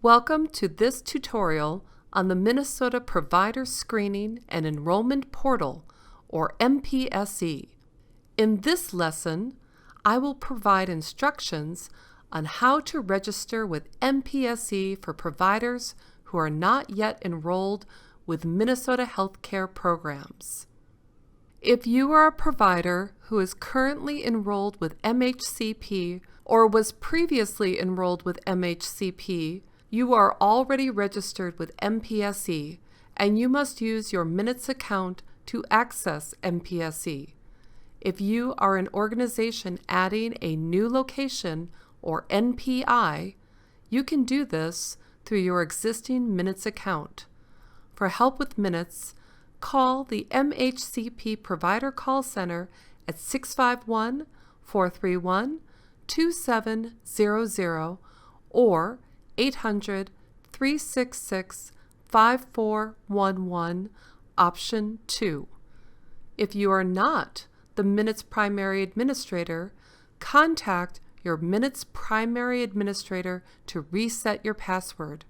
Welcome to this tutorial on the Minnesota Provider Screening and Enrollment Portal, or MPSE. In this lesson, I will provide instructions on how to register with MPSE for providers who are not yet enrolled with Minnesota healthcare programs. If you are a provider who is currently enrolled with MHCP or was previously enrolled with MHCP, you are already registered with MPSE and you must use your Minutes account to access MPSE. If you are an organization adding a new location or NPI, you can do this through your existing Minutes account. For help with Minutes, call the MHCP Provider Call Center at 651-431-2700 or 800-366-5411, option 2. If you are not the Minutes primary administrator, contact your Minutes primary administrator to reset your password.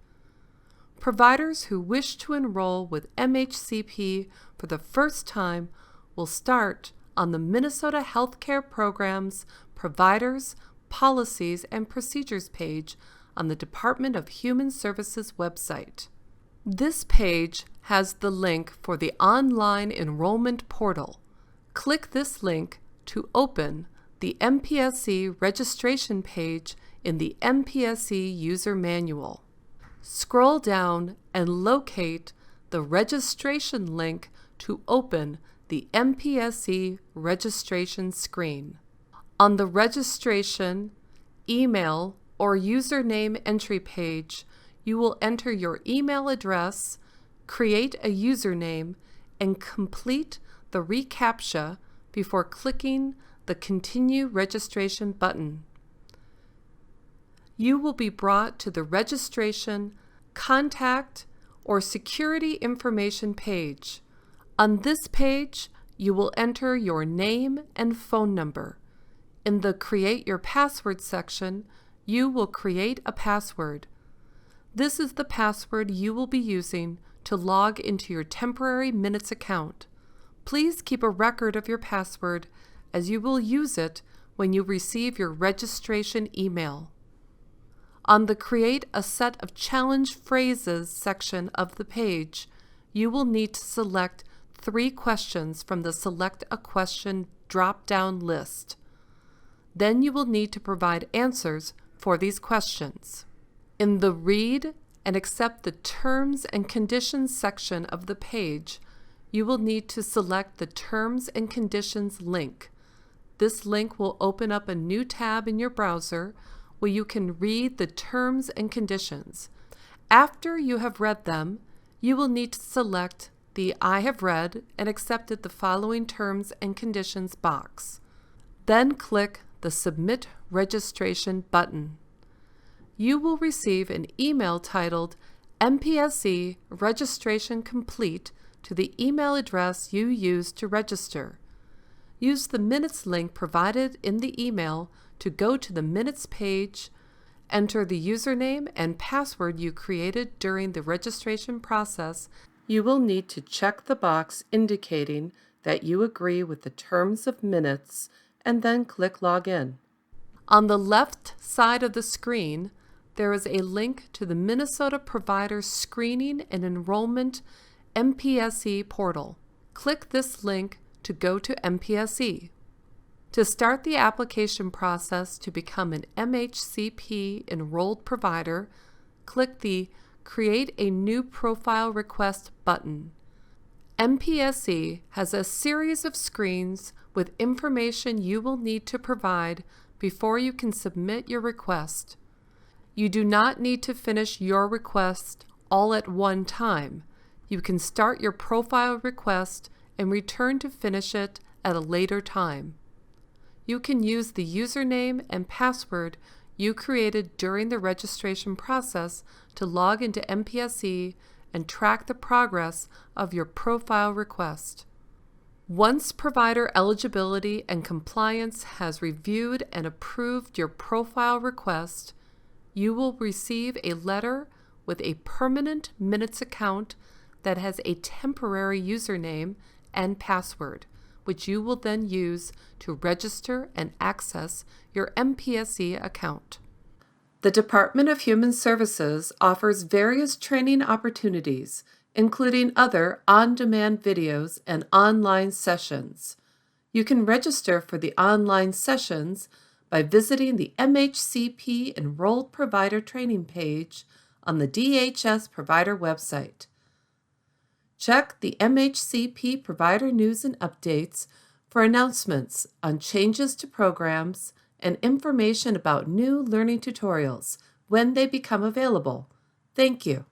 Providers who wish to enroll with MHCP for the first time will start on the Minnesota Healthcare Programs, Providers, Policies, and Procedures page on the Department of Human Services website. This page has the link for the online enrollment portal. Click this link to open the MPSE registration page in the MPSE user manual. Scroll down and locate the registration link to open the MPSE registration screen. On the registration, email, or username entry page, you will enter your email address, create a username, and complete the reCAPTCHA before clicking the Continue Registration button. You will be brought to the Registration, Contact, or Security Information page. On this page, you will enter your name and phone number. In the Create Your Password section, you will create a password. This is the password you will be using to log into your temporary Minutes account. Please keep a record of your password as you will use it when you receive your registration email. On the Create a Set of Challenge Phrases section of the page, you will need to select 3 questions from the Select a Question drop-down list. Then you will need to provide answers for these questions. In the Read and Accept the Terms and Conditions section of the page, you will need to select the Terms and Conditions link. This link will open up a new tab in your browser where you can read the terms and conditions. After you have read them, you will need to select the I have read and accepted the following terms and conditions box. Then click the Submit Registration button. You will receive an email titled MPSE Registration Complete to the email address you used to register. Use the Minutes link provided in the email to go to the Minutes page, enter the username and password you created during the registration process. You will need to check the box indicating that you agree with the terms of Minutes and then click Login. On the left side of the screen, there is a link to the Minnesota Provider Screening and Enrollment MPSE portal. Click this link to go to MPSE. To start the application process to become an MHCP enrolled provider, click the Create a New Profile Request button. MPSE has a series of screens with information you will need to provide before you can submit your request. You do not need to finish your request all at one time. You can start your profile request and return to finish it at a later time. You can use the username and password you created during the registration process to log into MPSE and track the progress of your profile request. Once provider eligibility and compliance has reviewed and approved your profile request, you will receive a letter with a permanent Minutes account that has a temporary username and password, which you will then use to register and access your MPSE account. The Department of Human Services offers various training opportunities, including other on-demand videos and online sessions. You can register for the online sessions by visiting the MHCP Enrolled Provider Training page on the DHS Provider website. Check the MHCP Provider News and Updates for announcements on changes to programs and information about new learning tutorials when they become available. Thank you.